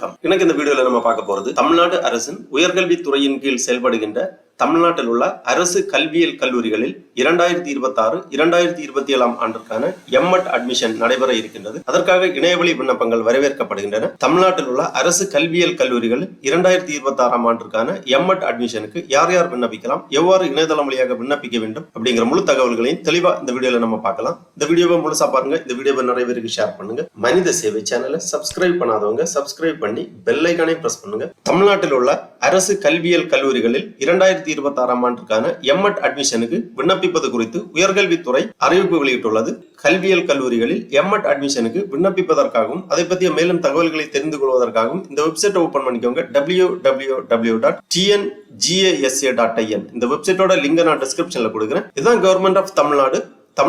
வணக்கம். இன்னைக்கு இந்த வீடியோல நம்ம பார்க்க போறது தமிழ்நாடு அரசின் உயர்கல்வித்துறையின் கீழ் செயல்படுகின்ற தமிழ்நாட்டில் உள்ள அரசு கல்வியியல் கல்லூரிகளில் 2026-2027 ஆண்டிற்கான எம்எட் அட்மிஷன் நடைபெற இருக்கின்றது. அதற்காக இணையவழி விண்ணப்பங்கள் வரவேற்கப்படுகின்றன. தமிழ்நாட்டில் உள்ள அரசு கல்வியியல் கல்லூரிகள் 2026 ஆண்டிற்கான எம்எட் அட்மிஷனுக்கு யார் யார் விண்ணப்பிக்கலாம், எவ்வாறு இணையதளம் வழியாக விண்ணப்பிக்க வேண்டும் அப்படிங்கிற முழு தகவல்களையும் தெளிவா இந்த வீடியோல நம்ம பார்க்கலாம். இந்த வீடியோவை முழுசா பாருங்க. இந்த வீடியோவை நிறைய பேருக்கு ஷேர் பண்ணுங்க. மனித சேவை சேனலை சப்ஸ்கிரைப் பண்ணாதவங்க சப்ஸ்கிரைப் பண்ணி பெல் ஐகானை பிரஸ் பண்ணுங்க. தமிழ்நாட்டில் உள்ள அரசு கல்வியியல் கல்லூரிகளில் 2026 ஆண்டிற்கான எம்எட் அட்மிஷனுக்கு விண்ணப்பிப்பது குறித்து உயர்கல்வித்துறை அறிவிப்பு வெளியிட்டுள்ளது. கல்வியியல் கல்லூரிகளில் எம்எட் அட்மிஷனுக்கு விண்ணப்பிப்பதற்காகவும் அதை பற்றிய மேலும் தகவல்களை தெரிந்து கொள்வதற்காகவும் இந்த வெப்சைட்டை ஓபன் பண்ணிக்கோங்க. www.tngasa.in இந்த வெப்சைட்டோட லிங்க் நான் டிஸ்கிரிப்ஷன்ல கொடுக்குறேன். இதுதான் government of Tamil Nadu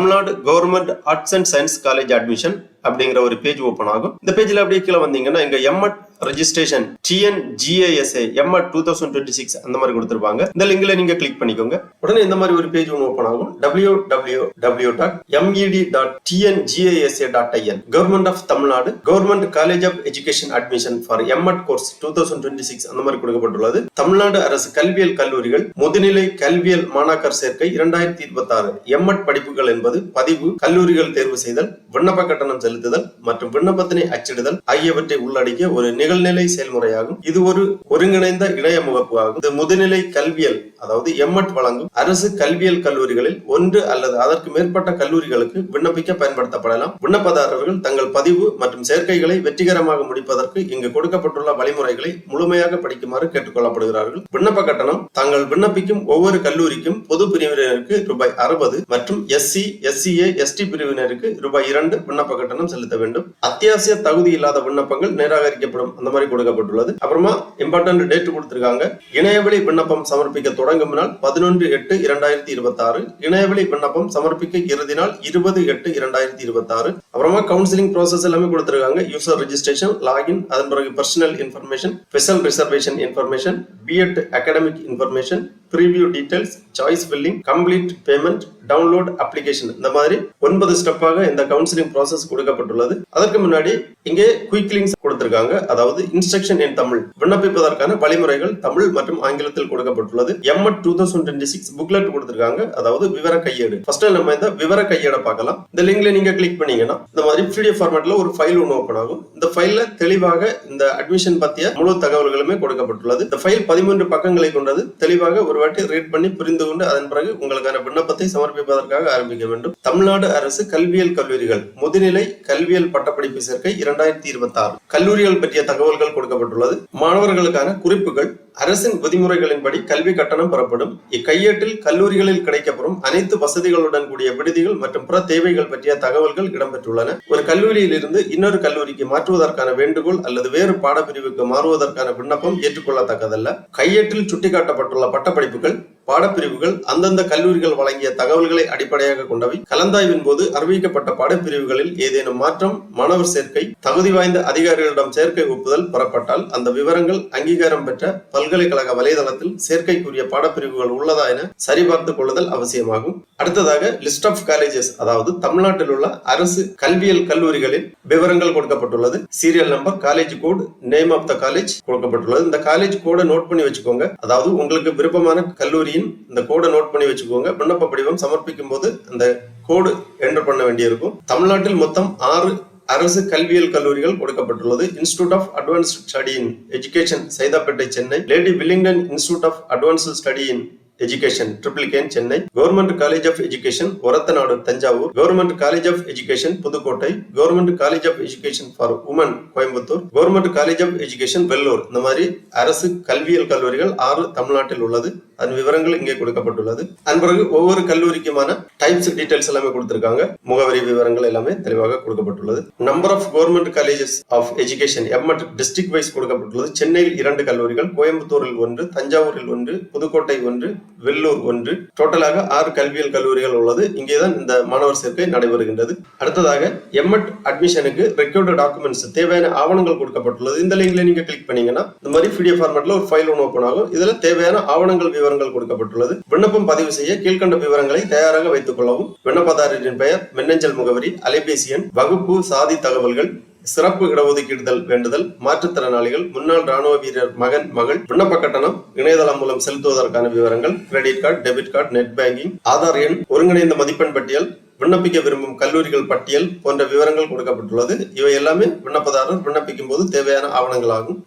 government arts and science college admission அப்படிங்கிற ஒரு பேஜ் ஓபன் ஆகும். இந்த பேஜ்ல அப்படியே கீழே வந்தீங்கன்னா இங்க எம்எட் ரெஜிஸ்ட்ரேஷன் TNGASA எம்எட் 2026 அந்த மாதிரி கொடுத்திருப்பாங்க. இந்த லிங்க்ல நீங்க கிளிக் பண்ணிக்கோங்க. உடனே இந்த மாதிரி ஒரு பேஜ் ஒன்று ஓபன் ஆகும். www.med.tngasa.in government of Tamil Nadu government college of education admission for M Ed course 2026 அந்த மாதிரி கொடுக்கப்பட்டுள்ளது. தமிழ்நாடு அரசு கல்வியியல் கல்லூரிகள் முதுநிலை கல்வியல் மாணாக்கர் சேர்க்கை 2026 எம்எட் படிப்புகள் என்பது பதிவு, கல்லூரிகள் தேர்வு செய்தல், விண்ணப்ப கட்டணம் செலுத்துதல் மற்றும் விண்ணப்பத்தினை அச்சிடுதல் ஆகியவற்றை உள்ளடக்கிய ஒரு நிகழ்நிலை செயல்முறையாகும். இது ஒரு ஒருங்கிணைந்த இணைய முகப்பு ஆகும். இது முதுநிலை கல்வியல் அதாவது எம்எட் வழங்கும் அரசு கல்வியியல் கல்லூரிகளில் ஒன்று அல்லது அதற்கு மேற்பட்ட கல்லூரிகளுக்கு விண்ணப்பிக்க பயன்படுத்தப்படலாம். விண்ணப்பதாரர்கள் தங்கள் பதிவு மற்றும் சேர்க்கைகளை வெற்றிகரமாக முடிப்பதற்கு இங்கு கொடுக்கப்பட்டுள்ள வழிமுறைகளை முழுமையாக படிக்குமாறு கேட்டுக்கொள்ளப்படுகிறார்கள். விண்ணப்ப கட்டணம் தாங்கள் விண்ணப்பிக்கும் ஒவ்வொரு கல்லூரிக்கும் பொது பிரிவினருக்கு ரூபாய் 60 மற்றும் SC, SCA, ST பிரிவினருக்கு ரூபாய் 2 விண்ணப்ப கட்டணம் செலுத்த வேண்டும். அத்தியாவசிய தகுதி இல்லாத விண்ணப்பங்கள் நிராகரிக்கப்படும் அந்த மாதிரி கொடுக்கப்பட்டுள்ளது. அப்புறமா இம்பார்ட்டன்ட் டேட் கொடுத்திருக்காங்க. இணையவழி விண்ணப்பம் சமர்ப்பிக்க தொடங்கும் நாள் 11/8/2026. இணையவழி விண்ணப்பம் சமர்ப்பிக்க இறுதி நாள் 20/8/2026. அப்புறமா கவுன்சிலிங் ப்ராசஸ் எல்லாமே கொடுத்திருக்காங்க. யூசர் ரெஜிஸ்ட்ரேஷன், லாகின், அதன் பிறகு personal information, special reservation information, B.Ed academic information, preview details, choice filling, complete payment, download application இந்த மாதிரி 9 ஸ்டெப்பாக இந்த கவுன்சிலிங் ப்ராசஸ் கொடுக்கப்பட்டுள்ளது. அதற்கு முன்னாடி இங்கே குயிக் லிங்க்ஸ் கொடுத்திருக்காங்க. அதாவது இன்ஸ்ட்ரக்ஷன் இன் தமிழ் விண்ணப்பிப்பதற்கான வழிமுறைகள் தமிழ் மற்றும் ஆங்கிலத்தில் கொடுக்கப்பட்டுள்ளது. எம்எட் 2026 புக்லெட் கொடுத்திருக்காங்க. அதாவது விவர கையேடு. ஃபர்ஸ்ட் நம்ம இந்த விவர கையேடை பார்க்கலாம். இந்த லிங்க்ல நீங்க கிளிக் பண்ணீங்கன்னா இந்த மாதிரி PDF ஃபார்மேட்ல ஒரு ஃபைல் ஒன்று ஓபன் ஆகும். இந்த ஃபைல்ல தெளிவாக இந்த அட்மிஷன் பத்திய முழு தகவல்களுமே கொடுக்கப்பட்டுள்ளது. இந்த ஃபைல் 13 பக்கங்களை கொண்டது. தெளிவாக ஒரு வாட்டி ரீட் பண்ணி புரிந்து கொண்டு அதன் பிறகு உங்களுக்கான விண்ணப்பத்தை சமர்ப்பிப்பதற்காக ஆரம்பிக்க வேண்டும். தமிழ்நாடு அரசு கல்வியியல் கல்லூரிகள் முதுநிலை கல்வியியல் பட்டப்படிப்பு சேர்க்கை 2026 கல்லூரிகள் பற்றிய தகவல்கள் கொடுக்கப்பட்டுள்ளது. மாணவர்களுக்கான குறிப்புகள், அரசின் விதிமுறைகளின்படி கல்வி கட்டணம் பெறப்படும். இக்கையேட்டில் கல்லூரிகளில் கிடைக்கப்படும் அனைத்து வசதிகளுடன் கூடிய விடுதிகள் மற்றும் பிற தேவைகள் பற்றிய தகவல்கள் இடம்பெற்றுள்ளன. ஒரு கல்லூரியில் இருந்து இன்னொரு கல்லூரிக்கு மாற்றுவதற்கான வேண்டுகோள் அல்லது வேறு பாடப்பிரிவுக்கு மாறுவதற்கான விண்ணப்பம் ஏற்றுக்கொள்ளத்தக்கதல்ல. கையேட்டில் சுட்டிக்காட்டப்பட்டுள்ள பட்டப்படிப்புகள், பாடப்பிரிவுகள் அந்தந்த கல்லூரிகள் வழங்கிய தகவல்களை அடிப்படையாக கொண்டவை. கலந்தாய்வின் போது அறிவிக்கப்பட்ட பாடப்பிரிவுகளில் ஏதேனும் மாற்றம், மாணவர் சேர்க்கை, தகுதி வாய்ந்த அதிகாரிகளிடம் சேர்க்கை ஒப்புதல் பெறப்பட்டால் அந்த விவரங்கள் அங்கீகாரம் பெற்ற பல்கலைக்கழக வலைதளத்தில் சேர்க்கைக்குரிய பாடப்பிரிவுகள் உள்ளதா என சரிபார்த்துக் கொள்ளுதல் அவசியமாகும். அடுத்ததாக லிஸ்ட் ஆஃப் காலேஜஸ் அதாவது தமிழ்நாட்டில் உள்ள அரசு கல்வியியல் கல்லூரிகளின் விவரங்கள் கொடுக்கப்பட்டுள்ளது. Serial number, college code, name of the college கொடுக்கப்பட்டுள்ளது. இந்த காலேஜ் கோடை நோட் பண்ணி வச்சுக்கோங்க. அதாவது உங்களுக்கு விருப்பமான கல்லூரியின் இந்த கோடை நோட் பண்ணி வச்சுக்கோங்க. விண்ணப்ப படிவம் சமர்ப்பிக்கும் போது அந்த கோடு என்டர் பண்ண வேண்டியிருக்கும். தமிழ்நாட்டில் மொத்தம் 6 அரசு கல்வியியல் கல்லூரிகள் கொடுக்கப்பட்டுள்ளது. Institute of advanced study in education Saidapet Chennai, lady Willingdon institute of advanced study in education Triplicane Chennai, government college of education Orathanadu Thanjavur, government college of education Pudukkottai, government college of education for women Coimbatore, government college of education Vellore. இந்த மாதிரி அரசு கல்வியியல் கல்லூரிகள் 6 தமிழ்நாட்டில் உள்ளது. அதன் விவரங்கள் இங்கே கொடுக்கப்பட்டுள்ளது. அதன் பிறகு ஒவ்வொரு கல்லூரிக்குமான டைப்ஸ் டீடைல்ஸ் எல்லாமே கொடுத்திருக்காங்க. முகவரி விவரங்கள் எல்லாமே தெளிவாக கொடுக்கப்பட்டுள்ளது. Number of government colleges of education M Ed district wise கொடுக்கப்பட்டுள்ளது. சென்னையில் 2 கல்லூரிகள், கோயம்புத்தூரில் 1, தஞ்சாவூரில் 1, புதுக்கோட்டை 1, வெள்ளூர் 1, டோட்டலாக 6 கல்வியியல் கல்லூரிகள் உள்ளது. இங்கேதான் இந்த மாணவர் சேர்க்கை நடைபெறுகின்றது. அடுத்ததாக எம்எட் அட்மிஷனுக்கு ரெக்வயர்டு டாக்குமெண்ட்ஸ் தேவையான ஆவணங்கள் கொடுக்கப்பட்டுள்ளது. இந்த லிங்க்ல நீங்க கிளிக் பண்ணீங்கன்னா இந்த மாதிரி PDF ஃபார்மேட்ல ஒரு ஃபைல் ஒன்று ஓபன் ஆகும். இதுல தேவையான ஆவணங்கள் விவரங்கள் கொடுக்கப்பட்டுள்ளது. விண்ணப்பம் பதிவு செய்ய கீழ்கண்ட விவரங்களை தயாராக வைத்துக் கொள்ளவும். விண்ணப்பதாரரின் பெயர், மின்னஞ்சல் முகவரி, அலைபேசி எண், வகுப்பு, சாதி தகவல்கள், சிறப்பு இடஒதுக்கீடுதல் வேண்டுதல், மாற்றுத்திறனாளிகள், முன்னாள் ராணுவ வீரர் மகன் மகள், விண்ணப்ப கட்டணம், இணையதளம் மூலம் செலுத்துவதற்கான விவரங்கள், credit card, debit card, net banking, Aadhaar எண், ஒருங்கிணைந்த மதிப்பெண் பட்டியல், விண்ணப்பிக்க விரும்பும் கல்லூரிகள் பட்டியல் போன்ற விவரங்கள் கொடுக்கப்பட்டுள்ளது. இவை எல்லாமே விண்ணப்பதாரர் விண்ணப்பிக்கும் போது தேவையான ஆவணங்களாகும்.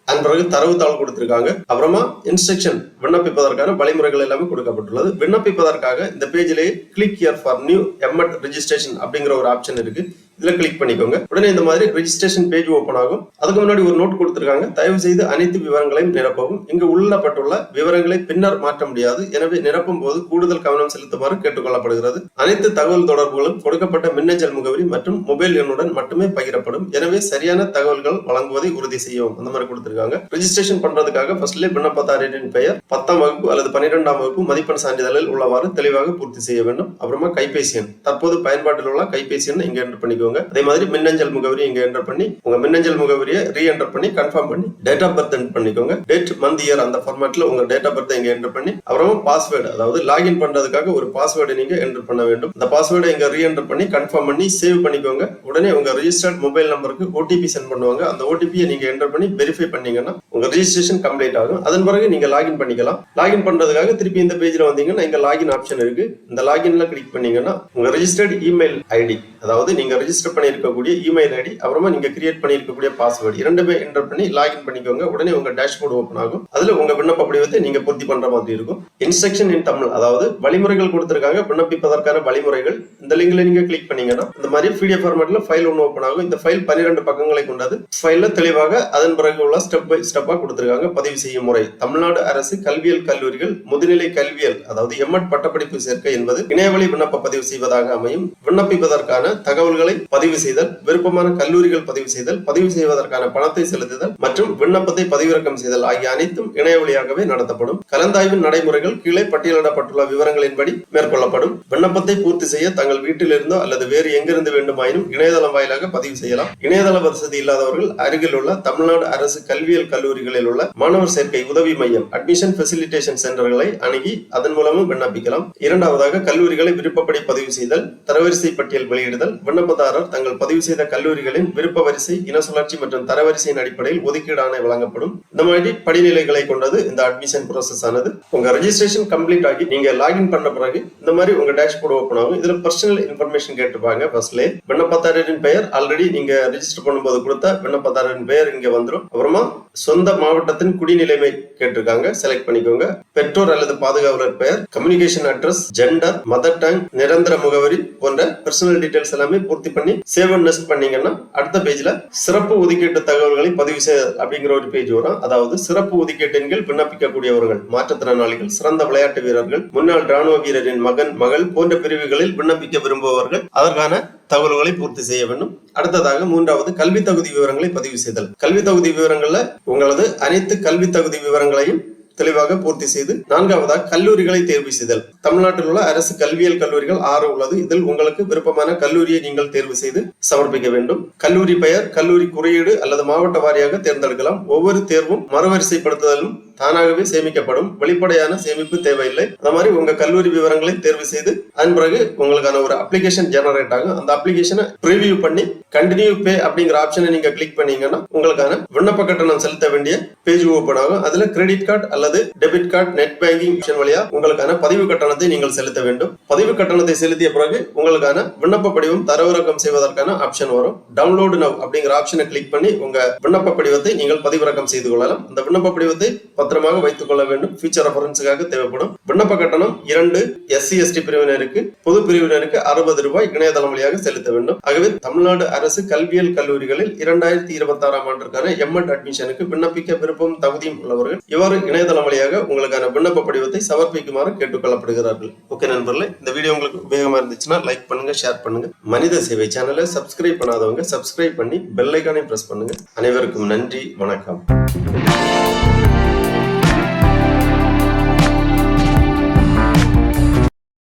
அதன் பிறகு தரவுத்தாள் கொடுத்திருக்காங்க. அப்புறமா இன்ஸ்ட்ரக்ஷன், விண்ணப்பிப்பதற்கான வழிமுறைகள் எல்லாமே கொடுக்கப்பட்டுள்ளது. விண்ணப்பிப்பதற்காக இந்த பேஜிலேயே click here for new M Ed registration அப்படிங்கிற ஒரு ஆப்ஷன் இருக்கு. இதுல கிளிக் பண்ணிக்கோங்க. உடனே இந்த மாதிரி ரெஜிஸ்ட்ரேஷன் பேஜ் ஓபன் ஆகும். அதுக்கு முன்னாடி ஒரு நோட் கொடுத்திருக்காங்க. தயவு செய்து அனைத்து விவரங்களையும் நிரப்பவும். இங்கு உள்ளப்பட்டுள்ள விவரங்களை பின்னர் மாற்ற முடியாது. எனவே நிரப்பும் போது கூடுதல் கவனம் செலுத்துமாறு கேட்டுக்கொள்ளப்படுகிறது. அனைத்து தகவல் தொடர்புகளும் கொடுக்கப்பட்ட மின்னஞ்சல் முகவரி மற்றும் மொபைல் எண்ணுடன் மட்டுமே பகிரப்படும். எனவே சரியான தகவல்கள் வழங்குவதை உறுதி செய்யவும். அந்த மாதிரி கொடுத்திருக்காங்க. ரெஜிஸ்ட்ரேஷன் பண்றதுக்காக ஃபர்ஸ்ட்ல விண்ணப்பதாரரின் பெயர், 10ஆம் வகுப்பு அல்லது 12ஆம் வகுப்பு மதிப்பெண் சான்றிதழில் உள்ளவாறு தெளிவாக பூர்த்தி செய்ய வேண்டும். அப்புறமா கைபேசி எண், தற்போது பயன்பாட்டில் உள்ள கைபேசி எண் இங்க என்டர் பண்ணிக்கோங்க. அதே மாதிரி மின்னஞ்சல் முகவரி இங்க என்டர் பண்ணி உங்க மின்னஞ்சல் முகவரியை ரீஎன்டர் பண்ணி கன்ஃபார்ம் பண்ணி டேட் ஆஃப் பர்த் என்டர் பண்ணிக்கோங்க. டேட், மந்த், இயர் அந்த ஃபார்மேட்ல உங்க டேட் ஆஃப் பர்த் இங்க என்டர் பண்ணி அப்புறமா பாஸ்வேர்டு, அதாவது லாகின் பண்றதுக்காக ஒரு பாஸ்வேர்டு நீங்க என்டர் பண்ண வேண்டும். அந்த பாஸ்வேர்டை இங்க ரீஎன்டர் பண்ணி கன்ஃபார்ம் பண்ணி சேவ் பண்ணிக்கோங்க. உடனே உங்க ரெஜிஸ்டர்ட் மொபைல் நம்பருக்கு ஓடிபி சென்ட் பண்ணுவாங்க. அந்த ஓடிபியை நீங்க என்டர் பண்ணி வெரிஃபை பண்ணீங்கன்னா உங்க ரெஜிஸ்ட்ரேஷன் கம்ப்ளீட் ஆகும். அதன் பிறகு நீங்க லாகின் பண்ணிக்கலாம். லாகின் பண்றதுக்காக திருப்பி இந்த பேஜ்ல வந்தீங்கன்னா இங்க லாகின் ஆப்ஷன் இருக்கு. இந்த லாகின்ல கிளிக் பண்ணீங்கன்னா உங்க ரெஜிஸ்டர்ட் இமெயில் ஐடி, அதாவது நீங்க ரெஜிஸ்டர் பண்ணி இருக்கக்கூடிய இமெயில் ஐடி, அப்புறமா நீங்க கிரியேட் பண்ணி இருக்கக்கூடிய பாஸ்வேர்டு இரண்டுமே என்டர் பண்ணி லாகின் பண்ணிக்கோங்க. உடனே உங்க டேஷ்போர்டு ஓபன் ஆகும். அதுல உங்க விண்ணப்ப படிவத்தை நீங்க பூர்த்தி பண்ற மாதிரி இருக்கும். இன்ஸ்ட்ரக்ஷன் இன் தமிழ், அதாவது வழிமுறைகள் கொடுத்திருக்காங்க. விண்ணப்பிப்பதற்கான வழிமுறைகள். இந்த லிங்க்ல நீங்க கிளிக் பண்ணீங்கன்னா இந்த மாதிரி PDF ஃபார்மேட்ல ஃபைல் ஒன்று ஓபன் ஆகும். இந்த ஃபைல் 12 பக்கங்களை கொண்டது. ஃபைல்ல தெளிவாக அதன் பிறகு உள்ள ஸ்டெப் பை ஸ்டெப்பா கொடுத்திருக்காங்க. பதிவு செய்யும் முறை: தமிழ்நாடு அரசு கல்வியியல் கல்லூரிகள் முதுநிலை கல்வியல், அதாவது எம்எட் பட்டப்படிப்பு சேர்க்கை என்பது இணையவழி விண்ணப்ப பதிவு செய்வதாக அமையும். விண்ணப்பிப்பதற்கான தகவல்களை பதிவு செய்தல், விருப்பமான கல்லூரிகள் பதிவு செய்தல், பதிவு செய்வதற்கான பணத்தை செலுத்துதல் மற்றும் விண்ணப்பத்தை பதிவிறக்கம் செய்தல் ஆகிய அனைத்தும் இணைய வழியாகவே நடத்தப்படும். கலந்தாய்வின் நடைமுறைகள் கீழே பட்டியலிடப்பட்டுள்ள விவரங்களின்படி மேற்கொள்ளப்படும். விண்ணப்பத்தை பூர்த்தி செய்ய தங்கள் வீட்டில் இருந்தோ அல்லது வேறு எங்கிருந்து வேண்டுமாயினும் இணையதளம் வாயிலாக பதிவு செய்யலாம். இணையதள வசதி இல்லாதவர்கள் அருகில் உள்ள தமிழ்நாடு அரசு கல்வியியல் கல்லூரிகளில் உள்ள மாணவர் சேர்க்கை உதவி மையம், அட்மிஷன் ஃபெசிலிட்டேஷன் சென்டர்களை அணுகி அதன் மூலமும் விண்ணப்பிக்கலாம். இரண்டாவதாக, கல்லூரிகளை விருப்பப்படி பதிவு செய்தல், தரவரிசை பட்டியல் வெளியிடுதல். விண்ணப்பதாரர் தங்கள் பதிவு செய்த கல்லூரிகளின் விருப்ப வரிசை, இன சுழற்சி மற்றும் தரவரிசையின் அடிப்படையில் ஒதுக்கீடு ஆணை வழங்கப்படும். இந்த மாதிரி படிநிலைகளை கொண்டது இந்த அட்மிஷன் ப்ராசஸ் ஆனது. உங்க ரெஜிஸ்ட்ரேஷன் கம்ப்ளீட் ஆகி நீங்க லாகின் பண்ண பிறகு இந்த மாதிரி உங்க டேஷ்போர்டு ஓபன் ஆகும். இதுல பர்சனல் இன்ஃபர்மேஷன் கேட்டுப்பாங்க. ஃபர்ஸ்ட்ல விண்ணப்பதாரரின் பெயர், ஆல்ரெடி நீங்க ரெஜிஸ்டர் பண்ணும்போது கொடுத்த விண்ணப்பதாரரின் பெயர் இங்க வந்துடும். அப்புறமா சொந்த மாவட்டத்தின் குடிநிலைமை கேட்டிருக்காங்க, செலக்ட் பண்ணிக்கோங்க. பெற்றோர் அல்லது பாதுகாவலர் பெயர், communication address, gender, mother tongue, நிரந்தர முகவரி போன்ற பர்சனல் டீடைல்ஸ் எல்லாமே பூர்த்தி பண்ணி சேவ் அண்ட் நெக்ஸ்ட் பண்ணீங்கன்னா அடுத்த பேஜ்ல சிறப்பு ஒதுக்கீட்டு தகவல்களை பதிவு செய்ய அப்படிங்கிற ஒரு பேஜ் வரும். அதாவது சிறப்பு ஒதுக்கீட்டின் கீழ் விண்ணப்பிக்கக்கூடியவர்கள் மாற்றுத்திறனாளிகள், சிறந்த விளையாட்டு வீரர்கள், முன்னாள் ராணுவ வீரரின் மகன் மகள் போன்ற பிரிவுகளில் விண்ணப்பிக்க விரும்புபவர்கள் அதற்கான தகவல்களை பூர்த்தி செய்ய வேண்டும். அடுத்ததாக மூன்றாவது, கல்வி தகுதி விவரங்களை பதிவு செய்தல். கல்வி தகுதி விவரங்கள்ல உங்களது அனைத்து கல்வி தகுதி விவரங்களையும் தெளிவாக பூர்த்தி செய்து. நான்காவதாக, கல்லூரிகளை தேர்வு செய்தல். தமிழ்நாட்டில் உள்ள அரசு கல்வியியல் கல்லூரிகள் 6 உள்ளது. இதில் உங்களுக்கு விருப்பமான கல்லூரியை நீங்கள் தேர்வு செய்து சமர்ப்பிக்க வேண்டும். கல்லூரி பெயர், கல்லூரி குறியீடு அல்லது மாவட்ட வாரியாக தேர்ந்தெடுக்கலாம். ஒவ்வொரு தேர்வும் மறுவரிசைப்படுத்துதலும் தானாகவே சேமிக்கப்படும். வெளிப்படையான சேமிப்பு தேவையில்லை. அந்த மாதிரி உங்க கல்லூரி விவரங்களை தேர்வு செய்து அதன் பிறகு உங்களுக்கான ஒரு அப்ளிகேஷன் ஜெனரேட் ஆகும். அந்த அப்ளிகேஷனை ப்ரிவியூ பண்ணி கண்டினியூ பே அப்படிங்கிற ஆப்ஷனை நீங்க கிளிக் பண்ணீங்கன்னா உங்களுக்கான விண்ணப்ப கட்டணம் செலுத்த வேண்டிய பேஜ் ஓபன் ஆகும். அதுல கிரெடிட் கார்டு அல்லது debit card, net banking option வழியா உங்களுக்கான பதிவு கட்டணத்தை நீங்கள் செலுத்த வேண்டும். பதிவு கட்டணத்தை செலுத்திய பிறகு உங்களுக்கான விண்ணப்ப படிவம் தரவிறக்கம் செய்வதற்கான ஆப்ஷன் வரும். டவுன்லோட் நவ் அப்படிங்கிற ஆப்ஷனை கிளிக் பண்ணி உங்க விண்ணப்ப படிவத்தை நீங்கள் பதிவிறக்கம் செய்து கொள்ளலாம். அந்த விண்ணப்ப படிவத்தை பத்திரமாக வைத்துக் கொள்ள வேண்டும். ஃபியூச்சர் ரெஃபரன்ஸுக்காக தேவைப்படும். விண்ணப்ப கட்டணம் 2 SC/ST பிரிவினருக்கு, பொது பிரிவினருக்கு 60 ரூபாய் இணையதளம் வழியாக செலுத்த வேண்டும். ஆகவே தமிழ்நாடு அரசு கல்வியியல் கல்லூரிகளில் 2026ஆம் ஆண்டிற்கான எம்எட் அட்மிஷனுக்கு விண்ணப்பிக்க விருப்பம் தகுதியும் உள்ளவர்கள் இவ்வாறு இணையதளம் வழியாக உங்களுக்கான விண்ணப்ப படிவத்தை சமர்ப்பிக்குமாறு கேட்டுக்கொள்ளப்படுகிறார்கள். ஓகே நண்பர்களே, இந்த வீடியோ உங்களுக்கு உபயோகமா இருந்துச்சுன்னா லைக் பண்ணுங்க, ஷேர் பண்ணுங்க. மனித சேவை சேனலை சப்ஸ்கிரைப் பண்ணாதவங்க சப்ஸ்கிரைப் பண்ணி பெல் ஐகானை பிரஸ் பண்ணுங்க. அனைவருக்கும் நன்றி, வணக்கம்.